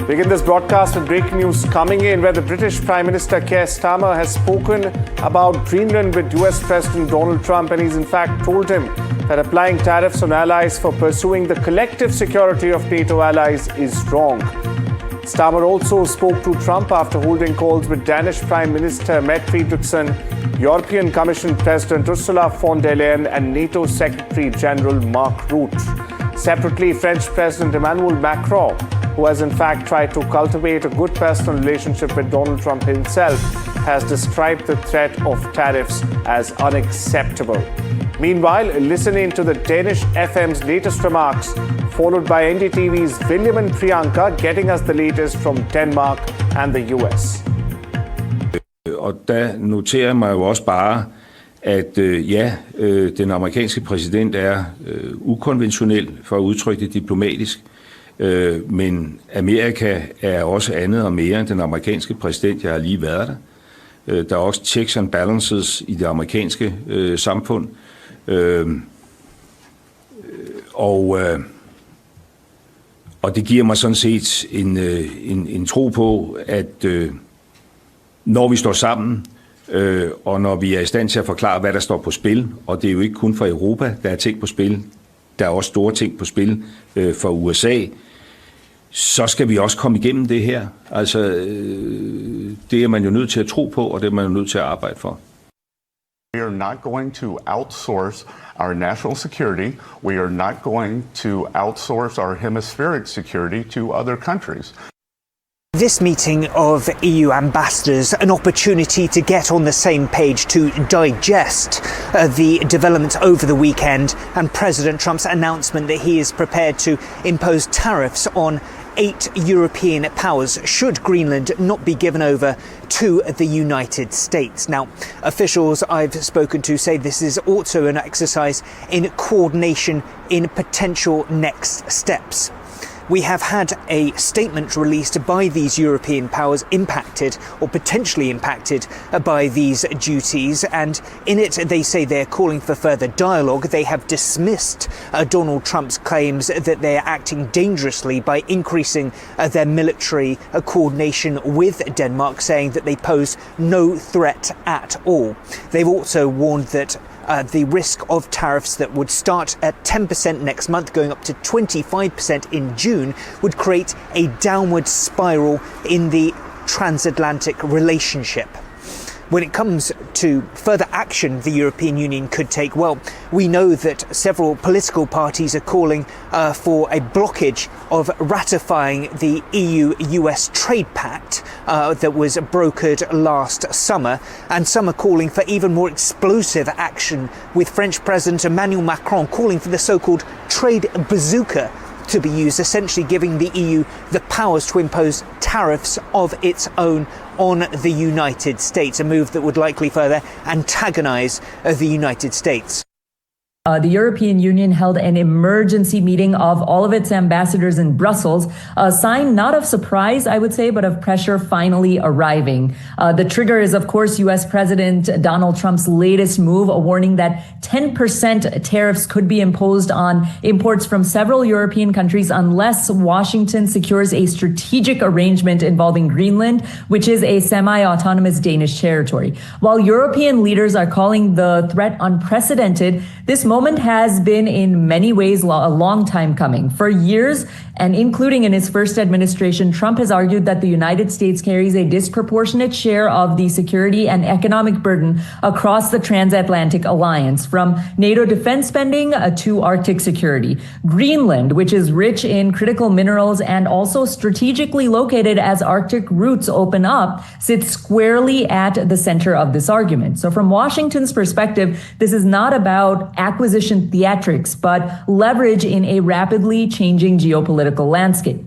Begin this broadcast with breaking news coming in, where the British Prime Minister Keir Starmer has spoken about Greenland with US President Donald Trump, and he's in fact told him that applying tariffs on allies for pursuing the collective security of NATO allies is wrong. Starmer also spoke to Trump after holding calls with Danish Prime Minister Mette Frederiksen, European Commission President Ursula von der Leyen, and NATO Secretary General Mark Rutte. Separately, French President Emmanuel Macron, who has in fact tried to cultivate a good personal relationship with Donald Trump himself, has described the threat of tariffs as unacceptable. Meanwhile, listening to the Danish FM's latest remarks, followed by NDTV's William and Priyanka getting us the latest from Denmark and the US. Og der noterer mig jo også bare, at den amerikanske præsident er ukonventionel, for at udtrykke det diplomatisk, men Amerika er også andet og mere end den amerikanske præsident. Jeg har lige været der. Der er også checks and balances i det amerikanske samfund. Og det giver mig sådan set en tro på, at når vi står sammen, og når vi er i stand til at forklare, hvad der står på spil, og det er jo ikke kun for Europa, der er ting på spil, der er også store ting på spil for USA, så skal vi også komme igennem det her. Altså, det er man jo nødt til at tro på, og det er man jo nødt til at arbejde for. We are not going to outsource our national security. We are not going to outsource our hemispheric security to other countries. This meeting of EU ambassadors, an opportunity to get on the same page, to digest the developments over the weekend, and President Trump's announcement that he is prepared to impose tariffs on 8 European powers should Greenland not be given over to the United States. Now, officials I've spoken to say this is also an exercise in coordination in potential next steps. We have had a statement released by these European powers impacted or potentially impacted by these duties, and in it they say they're calling for further dialogue. They have dismissed Donald Trump's claims that they are acting dangerously by increasing their military coordination with Denmark, saying that they pose no threat at all. They've also warned that the risk of tariffs that would start at 10% next month, going up to 25% in June, would create a downward spiral in the transatlantic relationship. When it comes to further action the European Union could take, well, we know that several political parties are calling for a blockage of ratifying the EU-US trade pact that was brokered last summer, and some are calling for even more explosive action, with French President Emmanuel Macron calling for the so-called trade bazooka to be used, essentially giving the EU the powers to impose tariffs of its own on the United States, a move that would likely further antagonize the United States. The European Union held an emergency meeting of all of its ambassadors in Brussels, a sign not of surprise, I would say, but of pressure finally arriving. The trigger is, of course, U.S. President Donald Trump's latest move, a warning that 10% tariffs could be imposed on imports from several European countries unless Washington secures a strategic arrangement involving Greenland, which is a semi-autonomous Danish territory. While European leaders are calling the threat unprecedented, this moment has been in many ways a long time coming. For years, and including in his first administration, Trump has argued that the United States carries a disproportionate share of the security and economic burden across the transatlantic alliance, from NATO defense spending to Arctic security. Greenland, which is rich in critical minerals and also strategically located as Arctic routes open up, sits squarely at the center of this argument. So from Washington's perspective, this is not about acquisition theatrics, but leverage in a rapidly changing geopolitical landscape.